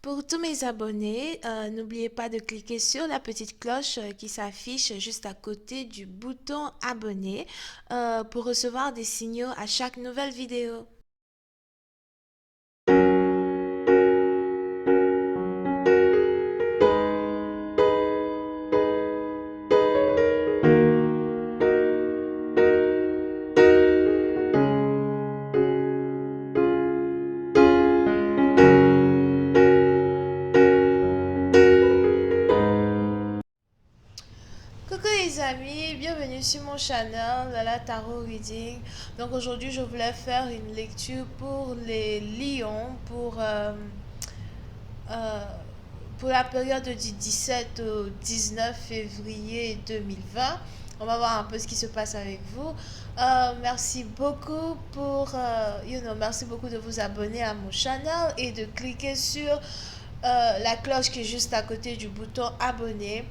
Pour tous mes abonnés, n'oubliez pas de cliquer sur la petite cloche qui s'affiche juste à côté du bouton abonner pour recevoir des signaux à chaque nouvelle vidéo. Coucou les amis, bienvenue sur mon channel Lala Tarot Reading. Donc aujourd'hui je voulais faire une lecture pour les lions euh, pour la période du 17 au 19 février 2020. On va voir un peu ce qui se passe avec vous. Merci beaucoup merci beaucoup de vous abonner à mon channel et de cliquer sur la cloche qui est juste à côté du bouton abonner.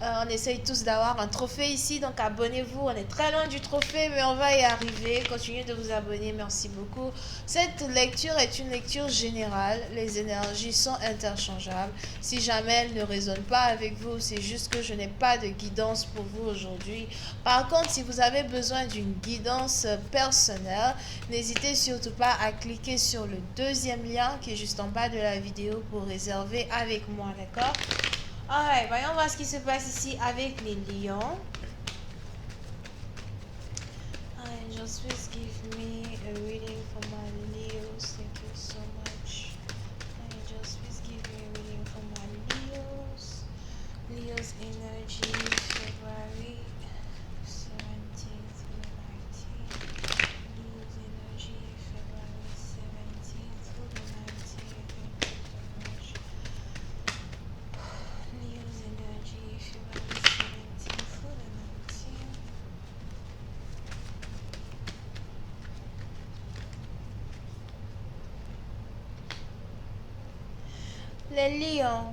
On essaye tous d'avoir un trophée ici, donc abonnez-vous. On est très loin du trophée, mais on va y arriver. Continuez de vous abonner, merci beaucoup. Cette lecture est une lecture générale. Les énergies sont interchangeables. Si jamais elles ne résonnent pas avec vous, c'est juste que je n'ai pas de guidance pour vous aujourd'hui. Par contre, si vous avez besoin d'une guidance personnelle, n'hésitez surtout pas à cliquer sur le deuxième lien qui est juste en bas de la vidéo pour réserver avec moi, d'accord? Alright, voyons voir ce qui se passe ici avec les lions. Angels, please give me a reading for my Leos. Thank you so much. Angels, please give me a reading for my Leos. Leo's energy, February 17th through 19th. Leo's energy, February 17th through 19th. Thank you so much. Leo's energy, February 17th through 19th. Les lions.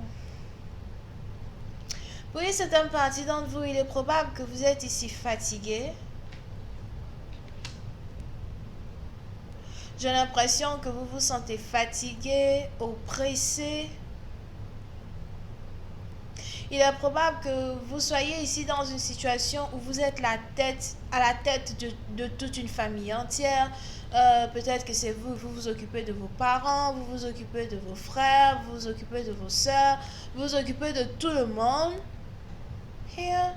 Pour une certaine partie d'entre vous, il est probable que vous êtes ici fatigué. J'ai l'impression que vous vous sentez fatigué, oppressé. Il est probable que vous soyez ici dans une situation où vous êtes à la tête de toute une famille entière. Peut-être que c'est vous, vous vous occupez de vos parents, vous vous occupez de vos frères, vous vous occupez de vos soeurs, vous vous occupez de tout le monde. Here.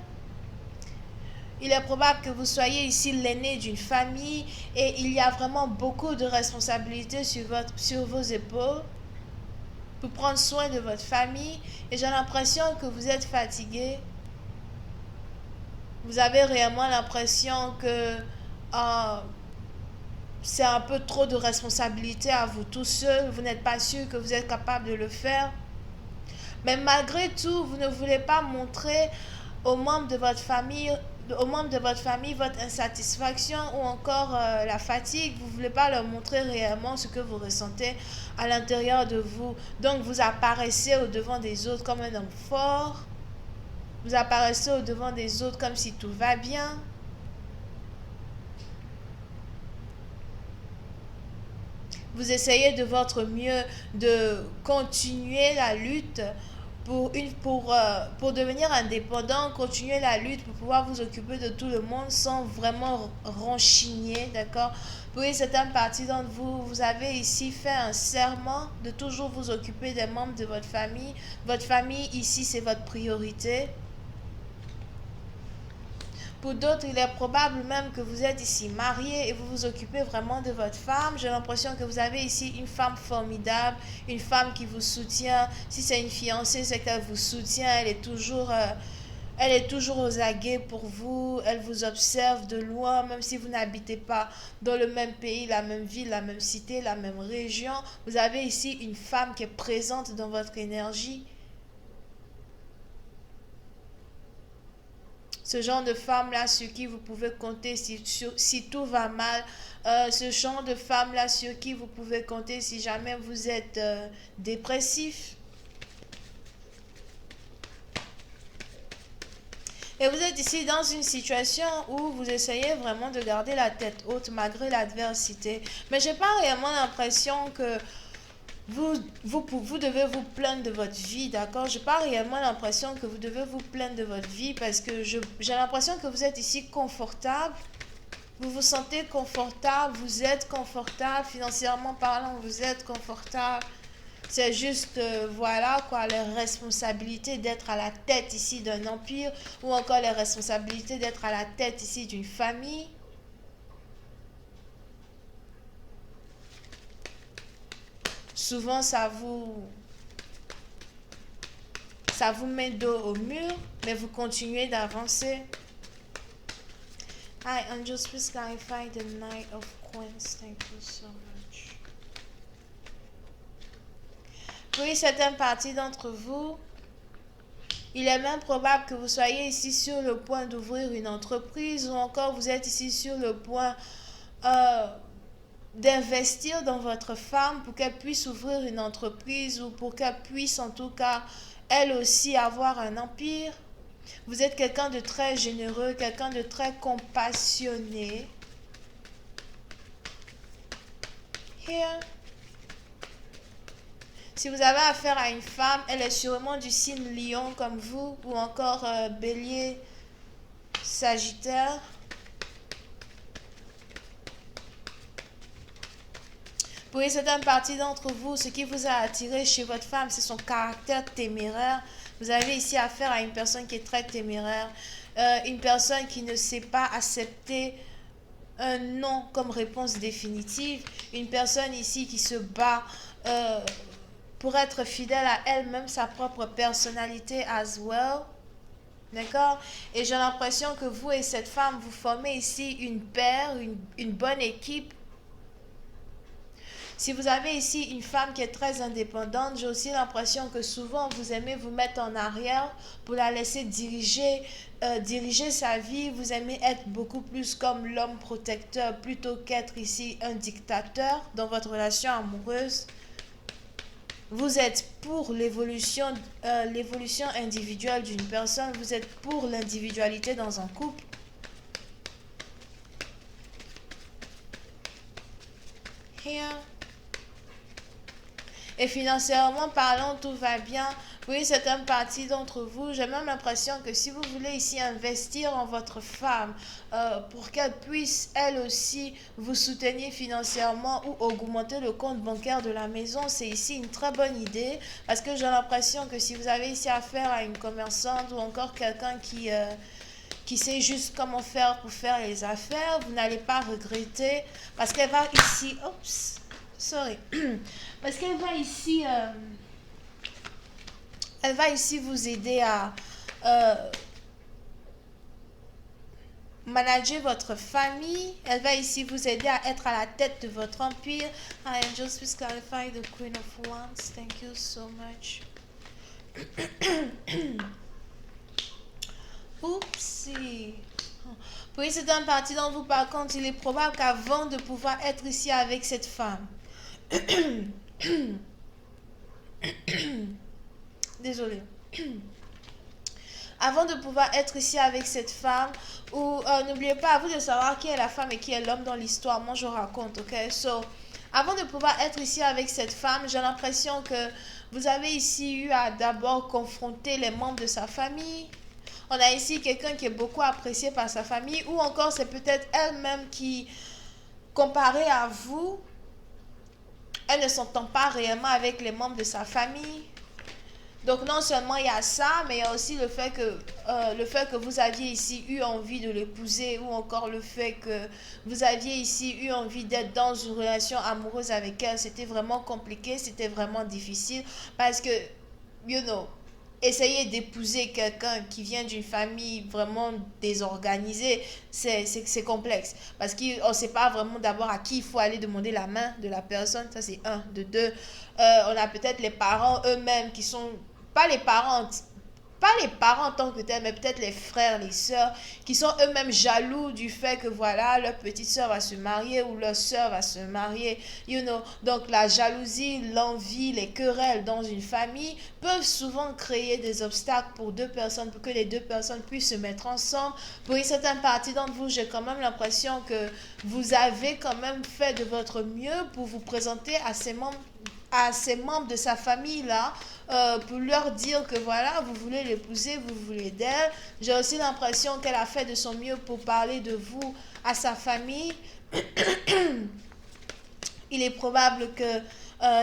Il est probable que vous soyez ici l'aîné d'une famille et il y a vraiment beaucoup de responsabilités sur vos épaules pour prendre soin de votre famille et j'ai l'impression que vous êtes fatigué. Vous avez réellement l'impression que c'est un peu trop de responsabilité à vous tout seul. Vous n'êtes pas sûr que vous êtes capable de le faire. Mais malgré tout, vous ne voulez pas montrer aux membres de votre famille votre insatisfaction ou encore la fatigue. Vous ne voulez pas leur montrer réellement ce que vous ressentez à l'intérieur de vous. Donc vous apparaissez au devant des autres comme un homme fort. Vous apparaissez au devant des autres comme si tout va bien. Vous essayez de votre mieux de continuer la lutte pour devenir indépendant, continuer la lutte pour pouvoir vous occuper de tout le monde sans vraiment renchigner, d'accord? Pour une certaine partie d'entre vous, vous avez ici fait un serment de toujours vous occuper des membres de votre famille. Votre famille ici, c'est votre priorité. Pour d'autres, il est probable même que vous êtes ici marié et vous vous occupez vraiment de votre femme. J'ai l'impression que vous avez ici une femme formidable, une femme qui vous soutient. Si c'est une fiancée, c'est qu'elle vous soutient. Elle est toujours aux aguets pour vous. Elle vous observe de loin, même si vous n'habitez pas dans le même pays, la même ville, la même cité, la même région. Vous avez ici une femme qui est présente dans votre énergie. Ce genre de femme-là sur qui vous pouvez compter si tout va mal. Ce genre de femme-là sur qui vous pouvez compter si jamais vous êtes dépressif. Et vous êtes ici dans une situation où vous essayez vraiment de garder la tête haute malgré l'adversité. Mais j'ai pas réellement l'impression que vous devez vous plaindre de votre vie, d'accord? Je n'ai pas réellement l'impression que vous devez vous plaindre de votre vie parce que j'ai l'impression que vous êtes ici confortable. Vous vous sentez confortable, vous êtes confortable, financièrement parlant, vous êtes confortable. C'est juste, voilà quoi, les responsabilités d'être à la tête ici d'un empire ou encore les responsabilités d'être à la tête ici d'une famille. Souvent, ça vous met dos au mur, mais vous continuez d'avancer. Hi, angels, please clarify the Knight of Coins. Thank you so much. Pour une certaine partie d'entre vous, il est même probable que vous soyez ici sur le point d'ouvrir une entreprise ou encore vous êtes ici sur le point d'investir dans votre femme pour qu'elle puisse ouvrir une entreprise ou pour qu'elle puisse en tout cas elle aussi avoir un empire. Vous êtes quelqu'un de très généreux, quelqu'un de très compassionné. Here. Si vous avez affaire à une femme, elle est sûrement du signe lion comme vous ou encore bélier, sagittaire. Pour une certaine partie d'entre vous, ce qui vous a attiré chez votre femme, c'est son caractère téméraire. Vous avez ici affaire à une personne qui est très téméraire, une personne qui ne sait pas accepter un non comme réponse définitive, une personne ici qui se bat pour être fidèle à elle-même, sa propre personnalité as well. D'accord? Et j'ai l'impression que vous et cette femme, vous formez ici une paire, une bonne équipe. Si vous avez ici une femme qui est très indépendante, j'ai aussi l'impression que souvent vous aimez vous mettre en arrière pour la laisser diriger sa vie. Vous aimez être beaucoup plus comme l'homme protecteur plutôt qu'être ici un dictateur dans votre relation amoureuse. Vous êtes pour l'évolution individuelle d'une personne. Vous êtes pour l'individualité dans un couple. Here. Et financièrement parlant, tout va bien. Oui, certaines parties d'entre vous, j'ai même l'impression que si vous voulez ici investir en votre femme pour qu'elle puisse, elle aussi, vous soutenir financièrement ou augmenter le compte bancaire de la maison, c'est ici une très bonne idée. Parce que j'ai l'impression que si vous avez ici affaire à une commerçante ou encore quelqu'un qui sait juste comment faire pour faire les affaires, vous n'allez pas regretter parce qu'elle va ici... Oups, sorry. Parce qu'elle va ici... elle va ici vous aider à manager votre famille. Elle va ici vous aider à être à la tête de votre empire. Hi, angels, please clarify the Queen of Wands. Thank you so much. Oupsie. Pour une certaine partie d'entre vous, par contre, il est probable qu'avant de pouvoir être ici avec cette femme, désolée. Avant de pouvoir être ici avec cette femme, ou n'oubliez pas, à vous de savoir qui est la femme et qui est l'homme dans l'histoire. Moi, je raconte, ok? So, avant de pouvoir être ici avec cette femme, j'ai l'impression que vous avez ici eu à d'abord confronter les membres de sa famille. On a ici quelqu'un qui est beaucoup apprécié par sa famille, ou encore c'est peut-être elle-même qui, comparée à vous, elle ne s'entend pas réellement avec les membres de sa famille. Donc non seulement il y a ça, mais il y a aussi le fait que vous aviez ici eu envie de l'épouser ou encore le fait que vous aviez ici eu envie d'être dans une relation amoureuse avec elle. C'était vraiment compliqué, c'était vraiment difficile parce que, essayer d'épouser quelqu'un qui vient d'une famille vraiment désorganisée, c'est complexe. Parce qu'on ne sait pas vraiment d'abord à qui il faut aller demander la main de la personne. Ça, c'est un. De deux, on a peut-être les parents eux-mêmes qui sont... Pas les parents en tant que tels, mais peut-être les frères, les sœurs, qui sont eux-mêmes jaloux du fait que voilà, leur petite sœur va se marier ou leur sœur va se marier, Donc la jalousie, l'envie, les querelles dans une famille peuvent souvent créer des obstacles pour deux personnes, pour que les deux personnes puissent se mettre ensemble. Pour une certaine partie d'entre vous, j'ai quand même l'impression que vous avez quand même fait de votre mieux pour vous présenter à ces membres à ces membres de sa famille-là pour leur dire que voilà, vous voulez l'épouser, vous voulez d'elle. J'ai aussi l'impression qu'elle a fait de son mieux pour parler de vous à sa famille. Il est probable que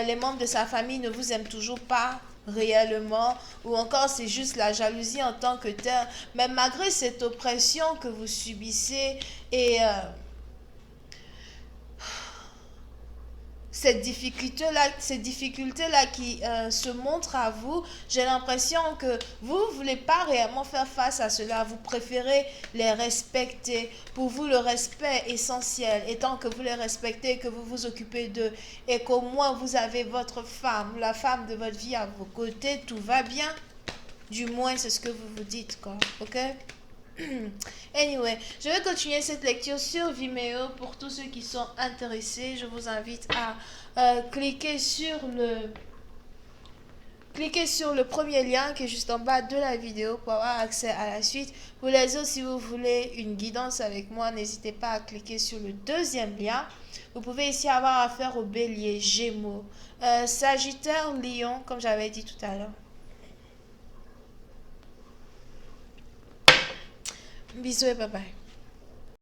les membres de sa famille ne vous aiment toujours pas réellement, ou encore c'est juste la jalousie en tant que telle. Mais malgré cette oppression que vous subissez et ces difficultés-là qui se montrent à vous, j'ai l'impression que vous ne voulez pas réellement faire face à cela. Vous préférez les respecter. Pour vous, le respect est essentiel. Et tant que vous les respectez, que vous vous occupez d'eux, et qu'au moins vous avez votre femme, la femme de votre vie à vos côtés, tout va bien. Du moins, c'est ce que vous vous dites, quoi. Ok? Anyway, je vais continuer cette lecture sur Vimeo. Pour tous ceux qui sont intéressés, je vous invite à cliquer sur le premier lien qui est juste en bas de la vidéo pour avoir accès à la suite. Pour les autres, si vous voulez une guidance avec moi, n'hésitez pas à cliquer sur le deuxième lien. Vous pouvez ici avoir affaire au bélier, gémeaux, sagittaire, lion, comme j'avais dit tout à l'heure. Bisous et bye bye.